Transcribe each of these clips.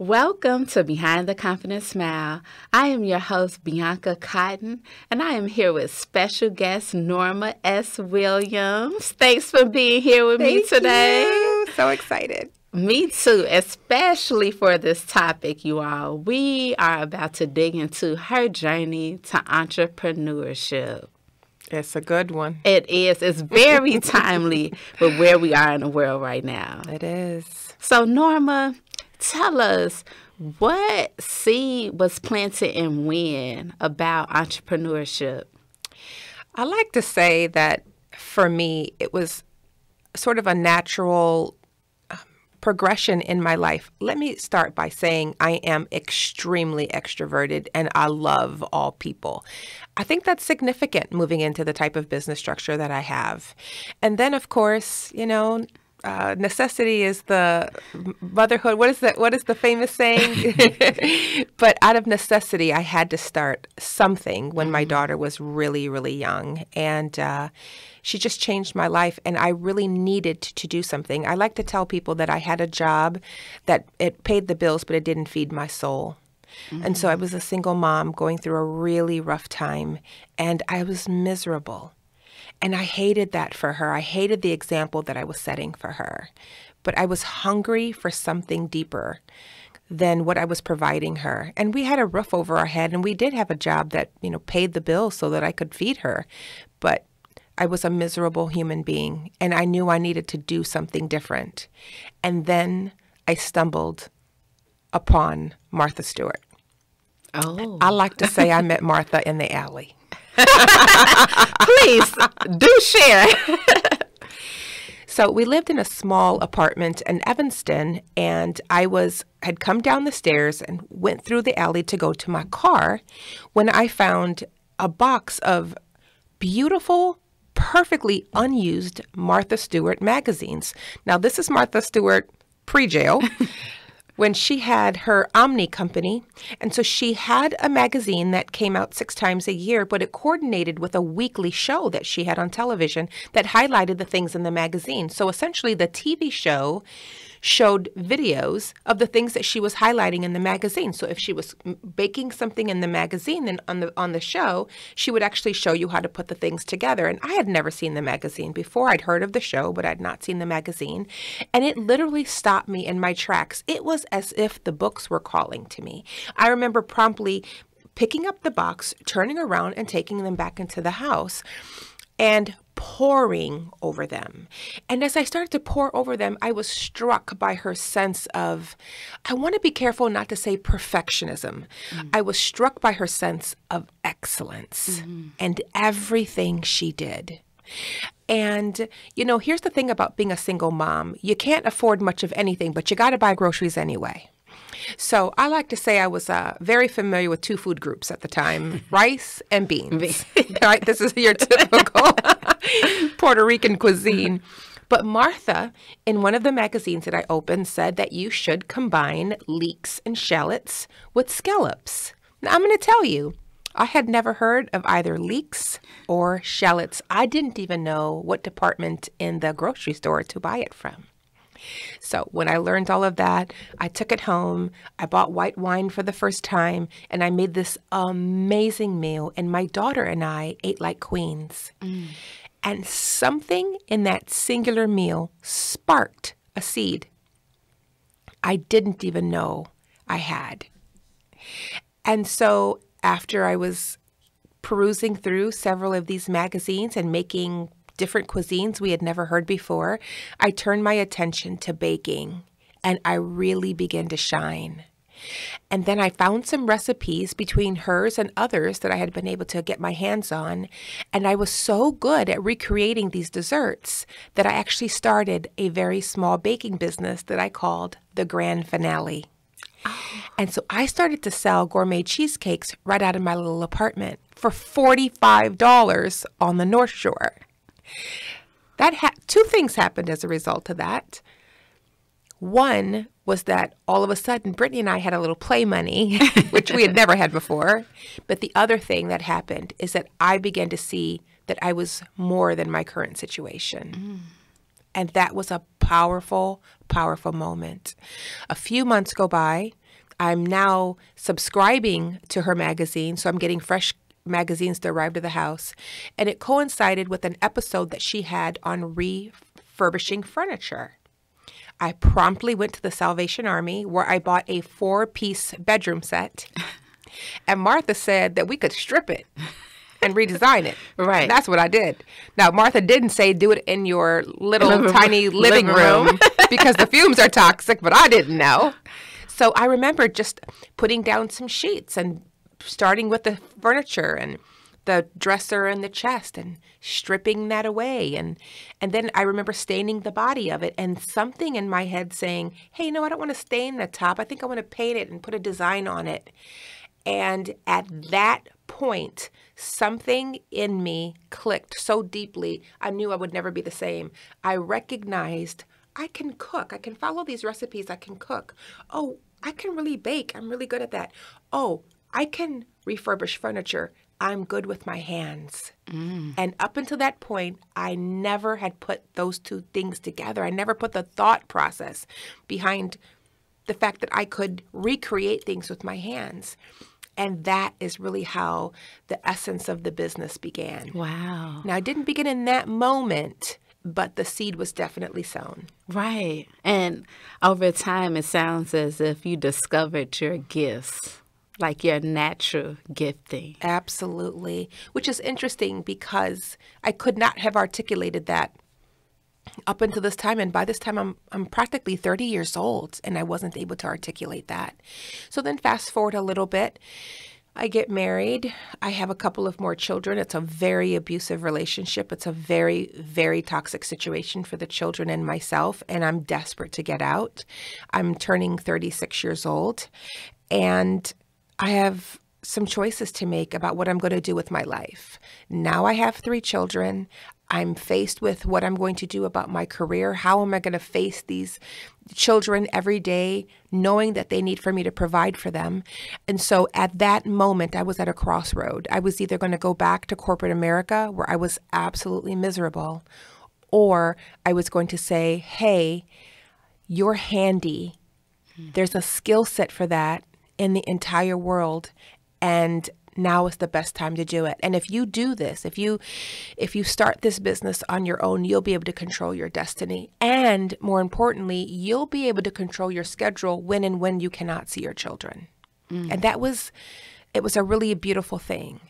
Welcome to Behind the Confident Smile. I am your host, Bianca Cotton, and I am here with special guest Norma S. Williams. Thanks for being here with me today. You. So excited. Me too, especially for this topic, you all. We are about to dig into her journey to entrepreneurship. It's a good one. It is. It's very timely for where we are in the world right now. It is. So, Norma, tell us, what seed was planted and when about entrepreneurship? I like to say that for me, it was sort of a natural progression in my life. Let me start by saying I am extremely extroverted and I love all people. I think that's significant moving into the type of business structure that I have. And then, of course, necessity is the motherhood. What is the famous saying? But out of necessity, I had to start something when my daughter was really, really young. And she just changed my life. And I really needed to do something. I like to tell people that I had a job that it paid the bills, but it didn't feed my soul. And so I was a single mom going through a really rough time. And I was miserable. And I hated that for her. I hated the example that I was setting for her. But I was hungry for something deeper than what I was providing her. And we had a roof over our head, and we did have a job that, paid the bills so that I could feed her. But I was a miserable human being, and I knew I needed to do something different. And then I stumbled upon Martha Stewart. Oh. I like to say I met Martha in the alley. Please do share. So we lived in a small apartment in Evanston, and I had come down the stairs and went through the alley to go to my car when I found a box of beautiful, perfectly unused Martha Stewart magazines. Now, this is Martha Stewart pre-jail. When she had her Omni company. And so she had a magazine that came out 6 times a year, but it coordinated with a weekly show that she had on television that highlighted the things in the magazine. So essentially the TV show showed videos of the things that she was highlighting in the magazine. So if she was baking something in the magazine, then on the show, she would actually show you how to put the things together. And I had never seen the magazine before. I'd heard of the show, but I'd not seen the magazine. And it literally stopped me in my tracks. It was as if the books were calling to me. I remember promptly picking up the box, turning around, and taking them back into the house and poring over them. And as I started to pore over them, I was struck by her sense of, I want to be careful not to say perfectionism. I was struck by her sense of excellence and everything she did. And, here's the thing about being a single mom. You can't afford much of anything, but you got to buy groceries anyway. So I like to say I was very familiar with 2 food groups at the time, rice and beans. Right? This is your typical Puerto Rican cuisine. But Martha, in one of the magazines that I opened, said that you should combine leeks and shallots with scallops. Now, I'm going to tell you, I had never heard of either leeks or shallots. I didn't even know what department in the grocery store to buy it from. So when I learned all of that, I took it home. I bought white wine for the first time, and I made this amazing meal. And my daughter and I ate like queens. And something in that singular meal sparked a seed I didn't even know I had. And so after I was perusing through several of these magazines and making different cuisines we had never heard before, I turned my attention to baking, and I really began to shine. And then I found some recipes between hers and others that I had been able to get my hands on, and I was so good at recreating these desserts that I actually started a very small baking business that I called The Grand Finale. And so I started to sell gourmet cheesecakes right out of my little apartment for $45 on the North Shore. Two things happened as a result of that. One was that all of a sudden, Brittany and I had a little play money, which we had never had before. But the other thing that happened is that I began to see that I was more than my current situation. And that was a powerful, powerful moment. A few months go by. I'm now subscribing to her magazine, so I'm getting fresh magazines to arrive to the house. And it coincided with an episode that she had on refurbishing furniture. I promptly went to the Salvation Army, where I bought a 4-piece bedroom set. And Martha said that we could strip it and redesign it. Right. And that's what I did. Now, Martha didn't say do it in your little tiny living room because the fumes are toxic, but I didn't know. So I remember just putting down some sheets and starting with the furniture and the dresser and the chest and stripping that away. And then I remember staining the body of it and something in my head saying, hey, no, I don't want to stain the top. I think I want to paint it and put a design on it. And at that point, something in me clicked so deeply, I knew I would never be the same. I recognized I can cook. I can follow these recipes. I can cook. Oh, I can really bake. I'm really good at that. Oh, I can refurbish furniture. I'm good with my hands. And up until that point, I never had put those two things together. I never put the thought process behind the fact that I could recreate things with my hands. And that is really how the essence of the business began. Wow. Now, it didn't begin in that moment, but the seed was definitely sown. Right. And over time, it sounds as if you discovered your gifts, like your natural gifting. Absolutely. Which is interesting because I could not have articulated that up until this time. And by this time, I'm practically 30 years old, and I wasn't able to articulate that. So then fast forward a little bit. I get married. I have a couple of more children. It's a very abusive relationship. It's a very, very toxic situation for the children and myself, and I'm desperate to get out. I'm turning 36 years old, and I have some choices to make about what I'm going to do with my life. Now I have 3 children. I'm faced with what I'm going to do about my career. How am I going to face these children every day, knowing that they need for me to provide for them? And so at that moment, I was at a crossroad. I was either going to go back to corporate America, where I was absolutely miserable, or I was going to say, hey, you're handy. There's a skill set for that in the entire world, and now is the best time to do it. And if you do this, if you start this business on your own, you'll be able to control your destiny. And more importantly, you'll be able to control your schedule when you cannot see your children. And it was a really beautiful thing.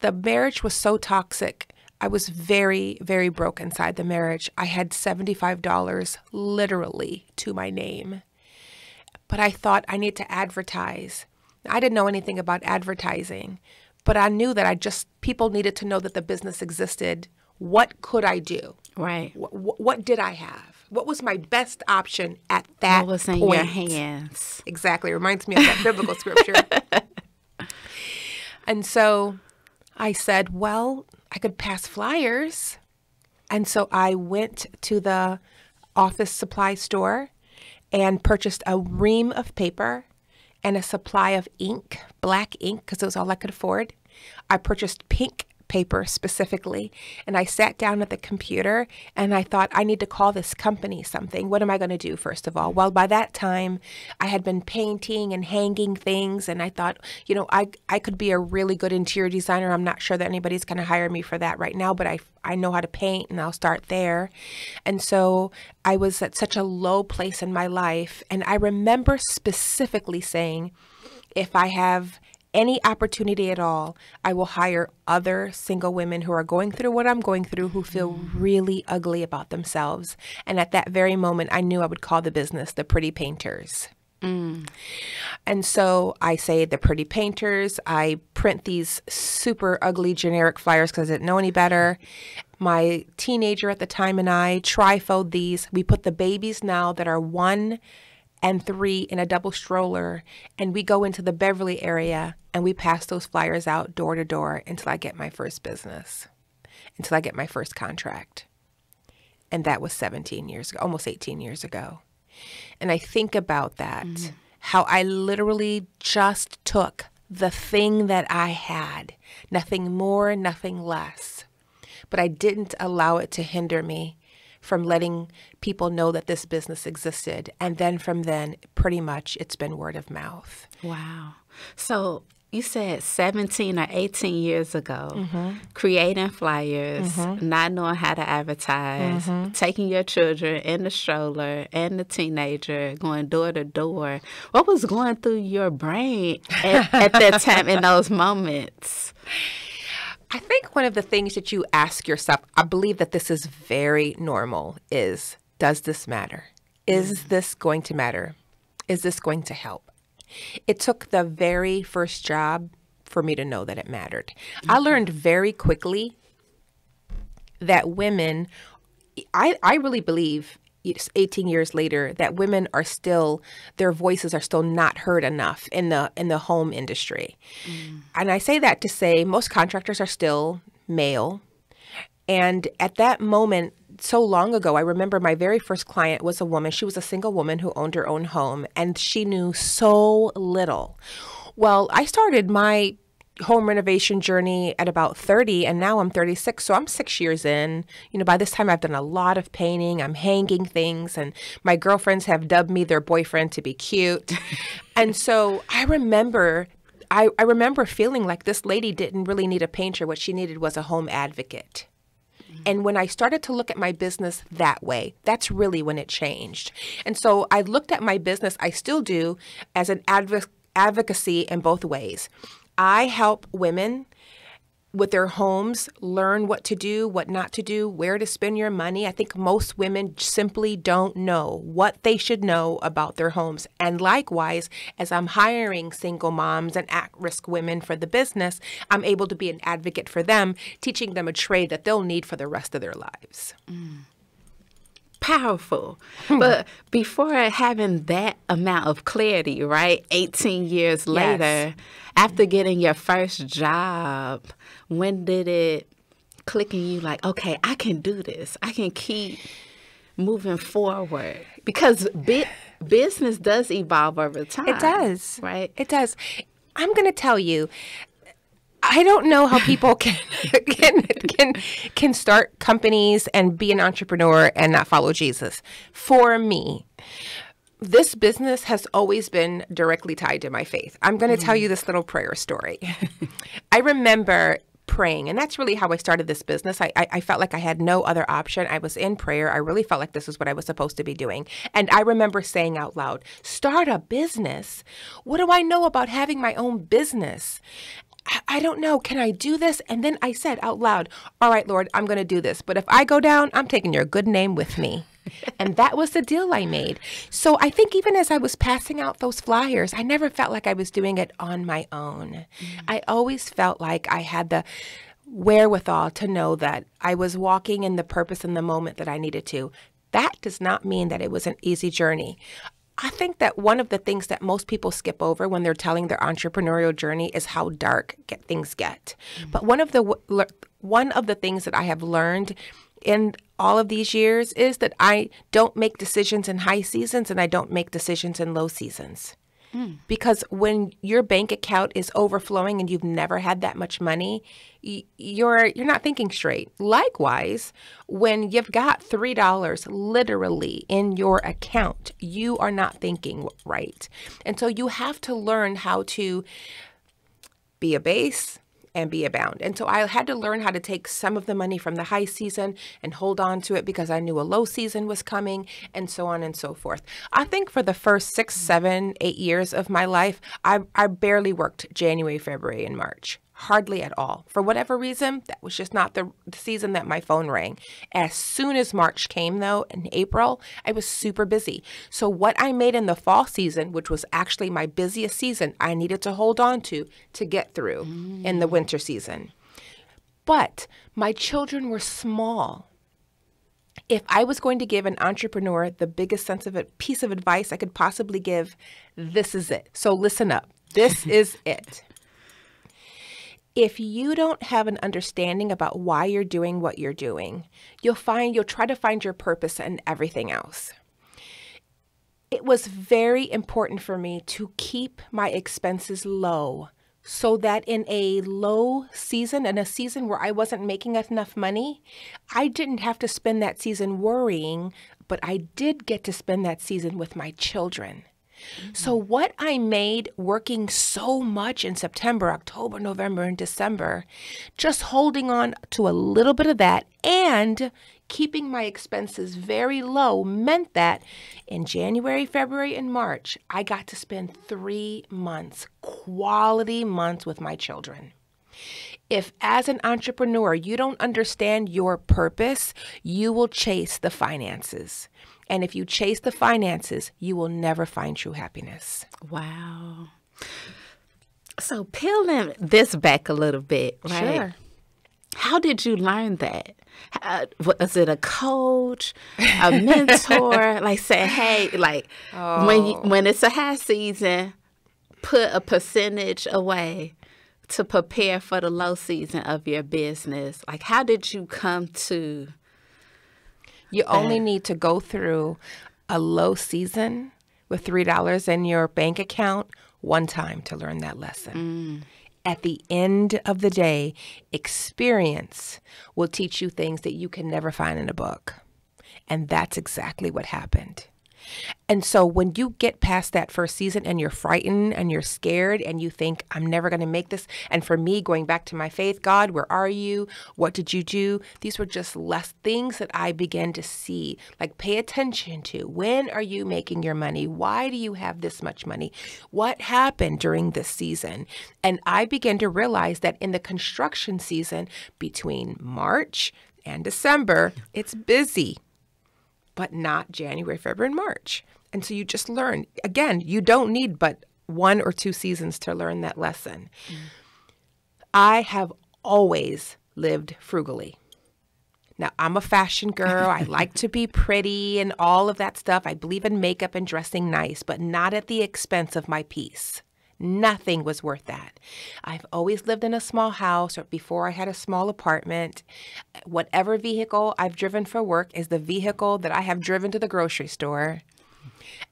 The marriage was so toxic. I was very, very broke inside the marriage. I had $75 literally to my name. But I thought I need to advertise. I didn't know anything about advertising, but I knew that people needed to know that the business existed. What could I do? Right. What did I have? What was my best option at that point? What was in your hands? Exactly. It reminds me of that biblical scripture. And so I said, well, I could pass flyers. And so I went to the office supply store and purchased a ream of paper and a supply of ink, black ink, because it was all I could afford. I purchased pink paper specifically, and I sat down at the computer and I thought, I need to call this company something. What am I going to do, first of all? Well, by that time, I had been painting and hanging things, and I thought, I could be a really good interior designer. I'm not sure that anybody's going to hire me for that right now, but I know how to paint, and I'll start there. And so I was at such a low place in my life, and I remember specifically saying, if I have any opportunity at all, I will hire other single women who are going through what I'm going through, who feel really ugly about themselves. And at that very moment, I knew I would call the business the Pretty Painters. And so I say the Pretty Painters. I print these super ugly generic flyers because I didn't know any better. My teenager at the time and I trifold these. We put the babies now that are 1 and 3 in a double stroller, and we go into the Beverly area and we pass those flyers out door to door until I get my first business, until I get my first contract. And that was 17 years ago, almost 18 years ago. And I think about that, how I literally just took the thing that I had, nothing more, nothing less. But I didn't allow it to hinder me from letting people know that this business existed. And then from then, pretty much it's been word of mouth. Wow. So you said 17 or 18 years ago, creating flyers, not knowing how to advertise, taking your children in the stroller and the teenager, going door to door. What was going through your brain at that time in those moments? I think one of the things that you ask yourself, I believe that this is very normal, is, does this matter? Is this going to matter? Is this going to help? It took the very first job for me to know that it mattered. I learned very quickly that women, I really believe 18 years later that women are still, their voices are still not heard enough in the home industry. And I say that to say most contractors are still male. And at that moment, so long ago, I remember my very first client was a woman. She was a single woman who owned her own home, and she knew so little. Well, I started my home renovation journey at about 30, and now I'm 36, so I'm 6 years in. You know, by this time, I've done a lot of painting. I'm hanging things, and my girlfriends have dubbed me their boyfriend to be cute. And so I remember feeling like this lady didn't really need a painter. What she needed was a home advocate. And when I started to look at my business that way, that's really when it changed. And so I looked at my business, I still do, as an advocacy in both ways. I help women with their homes learn what to do, what not to do, where to spend your money. I think most women simply don't know what they should know about their homes. And likewise, as I'm hiring single moms and at-risk women for the business, I'm able to be an advocate for them, teaching them a trade that they'll need for the rest of their lives. Powerful. But before having that amount of clarity, right, 18 years later, after getting your first job, when did it click in you like, okay, I can do this. I can keep moving forward? Because business does evolve over time. It does. Right? It does. I'm going to tell you, I don't know how people can start companies and be an entrepreneur and not follow Jesus. For me, this business has always been directly tied to my faith. I'm going to tell you this little prayer story. I remember praying, and that's really how I started this business. I felt like I had no other option. I was in prayer. I really felt like this is what I was supposed to be doing. And I remember saying out loud, start a business? What do I know about having my own business? I don't know. Can I do this? And then I said out loud, all right, Lord, I'm going to do this. But if I go down, I'm taking your good name with me. And that was the deal I made. So I think even as I was passing out those flyers, I never felt like I was doing it on my own. I always felt like I had the wherewithal to know that I was walking in the purpose in the moment that I needed to. That does not mean that it was an easy journey. I think that one of the things that most people skip over when they're telling their entrepreneurial journey is how dark things get. But one of the things that I have learned in all of these years is that I don't make decisions in high seasons and I don't make decisions in low seasons. Because when your bank account is overflowing and you've never had that much money, you're not thinking straight. Likewise, when you've got $3 literally in your account, you are not thinking right. And so you have to learn how to be a base and be abound. And so I had to learn how to take some of the money from the high season and hold on to it because I knew a low season was coming, and so on and so forth. I think for the first 6, 7, 8 years of my life, I barely worked January, February, and March. Hardly at all. For whatever reason, that was just not the season that my phone rang. As soon as March came, though, in April, I was super busy. So what I made in the fall season, which was actually my busiest season, I needed to hold on to get through in the winter season. But my children were small. If I was going to give an entrepreneur the biggest piece of advice I could possibly give, this is it. So listen up. This is it. If you don't have an understanding about why you're doing what you're doing, you'll try to find your purpose in everything else. It was very important for me to keep my expenses low so that in a low season, in a season where I wasn't making enough money, I didn't have to spend that season worrying, but I did get to spend that season with my children. So what I made working so much in September, October, November, and December, just holding on to a little bit of that and keeping my expenses very low meant that in January, February, and March, I got to spend 3 months, quality months with my children. If as an entrepreneur, you don't understand your purpose, you will chase the finances. And if you chase the finances, you will never find true happiness. Wow. So peeling this back a little bit, right? Sure. How did you learn that? Was it a coach, a mentor? Like saying, hey, like when it's a high season, put a percentage away to prepare for the low season of your business. Like, how did you come to? You only need to go through a low season with $3 in your bank account one time to learn that lesson. At the end of the day, experience will teach you things that you can never find in a book. And that's exactly what happened. And so when you get past that first season and you're frightened and you're scared and you think, I'm never going to make this. And for me, going back to my faith, God, where are you? What did you do? These were just less things that I began to see, like pay attention to. When are you making your money? Why do you have this much money? What happened during this season? And I began to realize that in the construction season between March and December, it's busy, but not January, February, and March. And so you just learn. Again, you don't need but 1 or 2 seasons to learn that lesson. I have always lived frugally. Now, I'm a fashion girl. I like to be pretty and all of that stuff. I believe in makeup and dressing nice, but not at the expense of my peace. Nothing was worth that. I've always lived in a small house, or before I had a small apartment. Whatever vehicle I've driven for work is the vehicle that I have driven to the grocery store.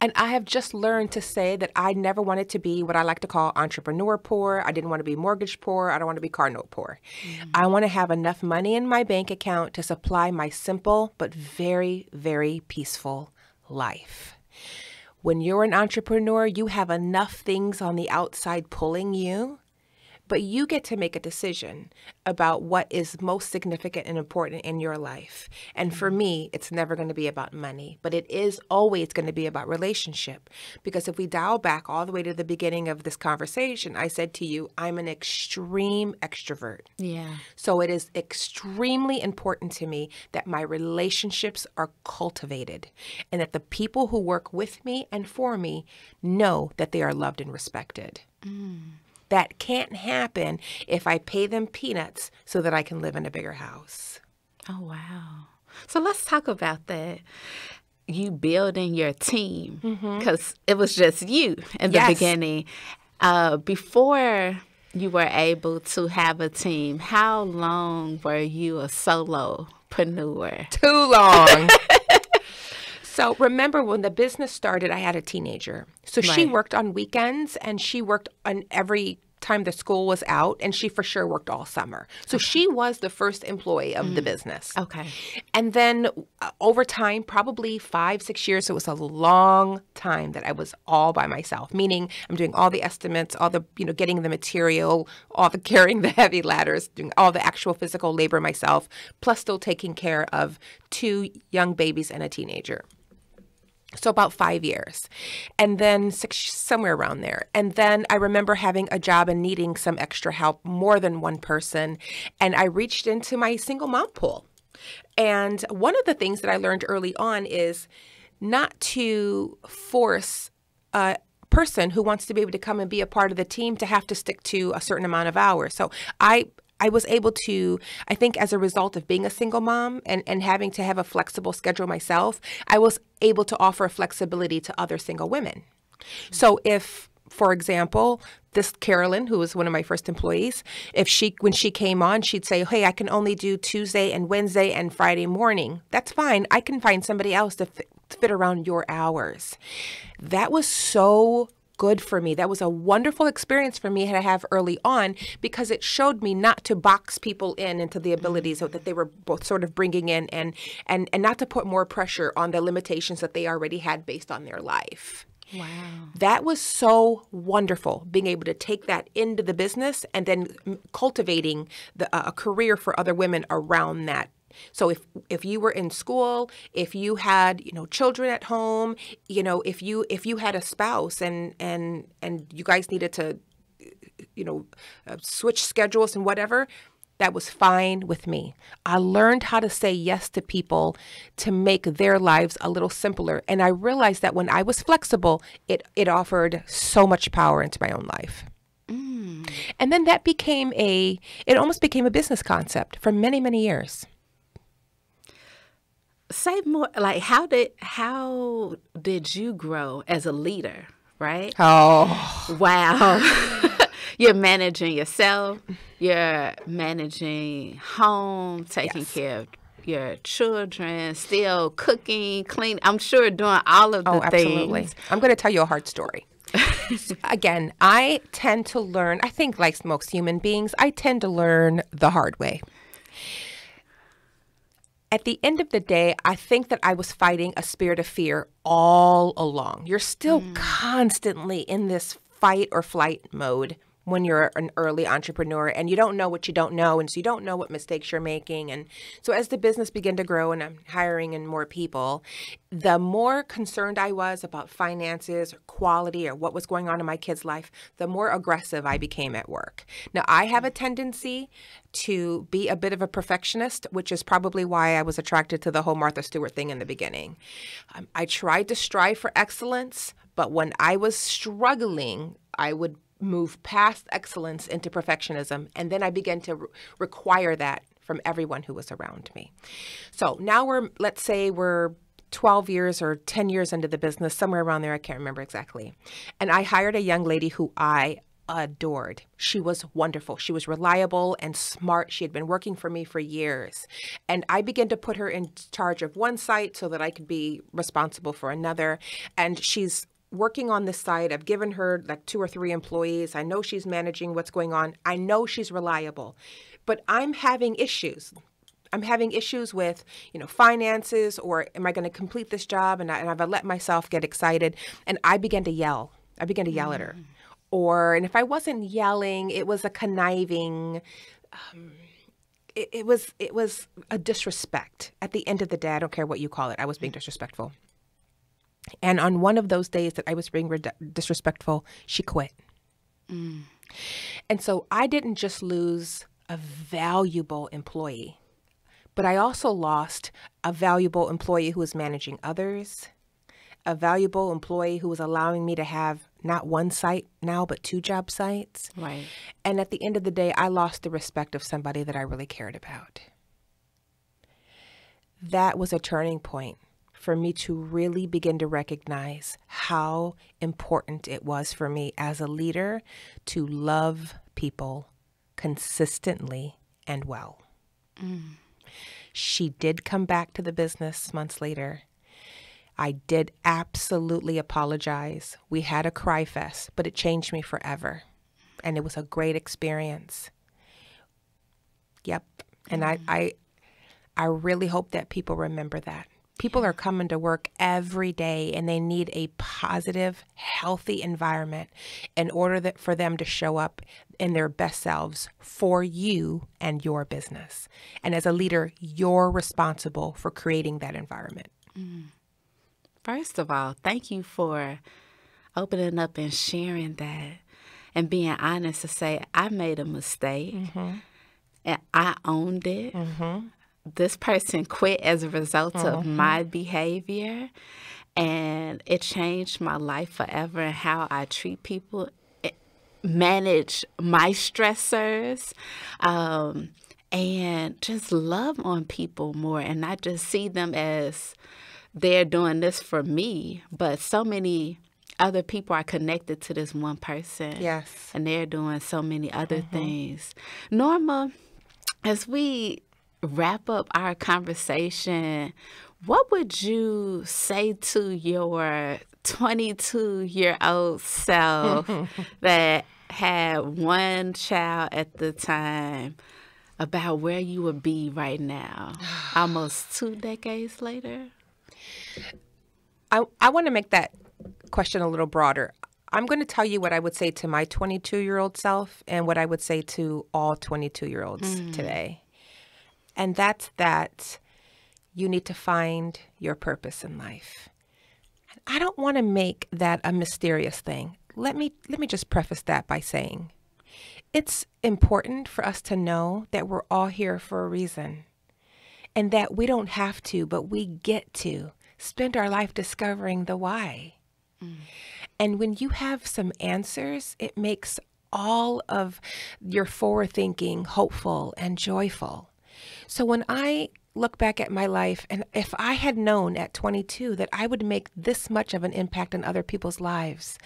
And I have just learned to say that I never wanted to be what I like to call entrepreneur poor. I didn't want to be mortgage poor. I don't want to be car note poor. I want to have enough money in my bank account to supply my simple but very, very peaceful life. When you're an entrepreneur, you have enough things on the outside pulling you, but you get to make a decision about what is most significant and important in your life. And for me, it's never going to be about money, but it is always going to be about relationship. Because if we dial back all the way to the beginning of this conversation, I said to you, I'm an extreme extrovert. Yeah. So it is extremely important to me that my relationships are cultivated and that the people who work with me and for me know that they are loved and respected. That can't happen if I pay them peanuts so that I can live in a bigger house. Oh, wow. So let's talk about that. You building your team, because it was just you in the beginning. Before you were able to have a team, how long were you a solopreneur? Too long. So remember when the business started, I had a teenager. So she worked on weekends and she worked on every time the school was out, and she for sure worked all summer. So she was the first employee of the business. Okay. And then over time, probably 5-6 years, it was a long time that I was all by myself, meaning I'm doing all the estimates, all the, getting the material, all the carrying the heavy ladders, doing all the actual physical labor myself, plus still taking care of 2 young babies and a teenager. So about 5 years, and then 6, somewhere around there. And then I remember having a job and needing some extra help, more than one person. And I reached into my single mom pool. And one of the things that I learned early on is not to force a person who wants to be able to come and be a part of the team to have to stick to a certain amount of hours. So I was able to, I think as a result of being a single mom and having to have a flexible schedule myself, I was able to offer flexibility to other single women. So if, for example, this Carolyn, who was one of my first employees, when she came on, she'd say, hey, I can only do Tuesday and Wednesday and Friday morning. That's fine. I can find somebody else to fit around your hours. That was so good for me. That was a wonderful experience for me to have early on because it showed me not to box people into the abilities that they were both sort of bringing in and not to put more pressure on the limitations that they already had based on their life. Wow. That was so wonderful, being able to take that into the business and then cultivating a career for other women around that. So if you were in school, if you had, children at home, if you had a spouse and you guys needed to, switch schedules and whatever, that was fine with me. I learned how to say yes to people to make their lives a little simpler. And I realized that when I was flexible, it offered so much power into my own life. And then that it almost became a business concept for many, many years. Say more, like how did you grow as a leader, right? Oh. Wow. You're managing yourself, you're managing home, taking care of your children, still cooking, cleaning. I'm sure doing all of the absolutely. things. I'm going to tell you a hard story. Again, I tend to learn, I think like most human beings, I tend to learn the hard way. At the end of the day, I think that I was fighting a spirit of fear all along. You're still constantly in this fight or flight mode when you're an early entrepreneur and you don't know what you don't know. And so you don't know what mistakes you're making. And so as the business began to grow and I'm hiring in more people, the more concerned I was about finances or quality or what was going on in my kid's life, the more aggressive I became at work. Now, I have a tendency to be a bit of a perfectionist, which is probably why I was attracted to the whole Martha Stewart thing in the beginning. I tried to strive for excellence, but when I was struggling, I would move past excellence into perfectionism. And then I began to require that from everyone who was around me. So now let's say we're 12 years or 10 years into the business, somewhere around there, I can't remember exactly. And I hired a young lady who I adored. She was wonderful. She was reliable and smart. She had been working for me for years. And I began to put her in charge of one site so that I could be responsible for another. And she's working on this site. I've given her like 2 or 3 employees. I know she's managing what's going on. I know she's reliable, but I'm having issues. I'm having issues with, finances, or am I going to complete this job? And I've let myself get excited. And I began to yell. at her. And if I wasn't yelling, it was a conniving, it was a disrespect. At the end of the day, I don't care what you call it. I was being disrespectful. And on one of those days that I was being disrespectful, she quit. And so I didn't just lose a valuable employee, but I also lost a valuable employee who was managing others, a valuable employee who was allowing me to have not one site now, but 2 job sites. Right. And at the end of the day, I lost the respect of somebody that I really cared about. That was a turning point for me to really begin to recognize how important it was for me as a leader to love people consistently and well. She did come back to the business months later. I did absolutely apologize. We had a cry fest, but it changed me forever. And it was a great experience. Yep. And I really hope that people remember that. People are coming to work every day and they need a positive, healthy environment in order for them to show up in their best selves for you and your business. And as a leader, you're responsible for creating that environment. First of all, thank you for opening up and sharing that and being honest to say, I made a mistake and I owned it. This person quit as a result of my behavior, and it changed my life forever and how I treat people, manage my stressors, and just love on people more and not just see them as they're doing this for me, but so many other people are connected to this one person. Yes. And they're doing so many other things. Norma, as we wrap up our conversation, what would you say to your 22-year-old self that had one child at the time about where you would be right now, almost 2 decades later? I want to make that question a little broader. I'm going to tell you what I would say to my 22-year-old self and what I would say to all 22-year-olds today. And that's that you need to find your purpose in life. I don't want to make that a mysterious thing. Let me just preface that by saying it's important for us to know that we're all here for a reason and that we don't have to, but we get to spend our life discovering the why. And when you have some answers, it makes all of your forward thinking hopeful and joyful. So when I look back at my life, and if I had known at 22 that I would make this much of an impact on other people's lives,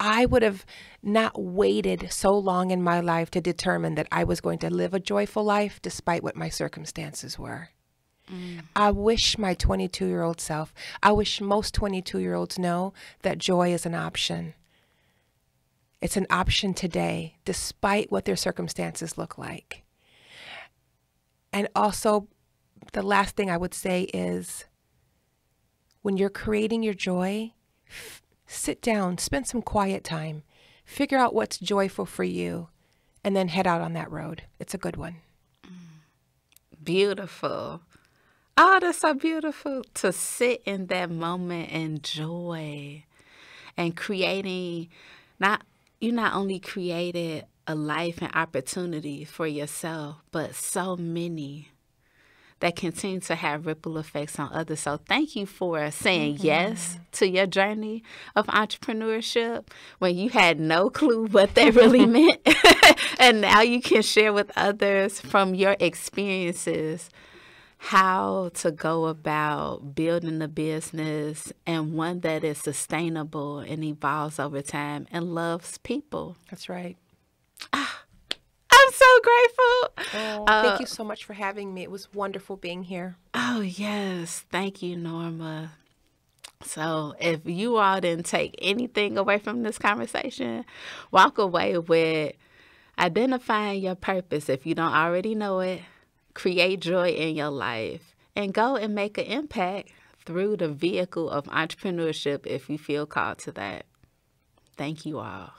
I would have not waited so long in my life to determine that I was going to live a joyful life despite what my circumstances were. I wish my 22-year-old self, I wish most 22-year-olds know that joy is an option. It's an option today, despite what their circumstances look like. And also, the last thing I would say is when you're creating your joy, sit down, spend some quiet time, figure out what's joyful for you, and then head out on that road. It's a good one. Beautiful. Oh, that's so beautiful to sit in that moment and joy and creating. You not only created a life and opportunity for yourself, but so many that continue to have ripple effects on others. So thank you for saying yes to your journey of entrepreneurship when you had no clue what that really meant. And now you can share with others from your experiences how to go about building a business and one that is sustainable and evolves over time and loves people. That's right. I'm so grateful. Oh, thank you so much for having me. It was wonderful being here. Oh, yes. Thank you, Norma. So if you all didn't take anything away from this conversation, walk away with identifying your purpose if you don't already know it. Create joy in your life and go and make an impact through the vehicle of entrepreneurship if you feel called to that. Thank you all.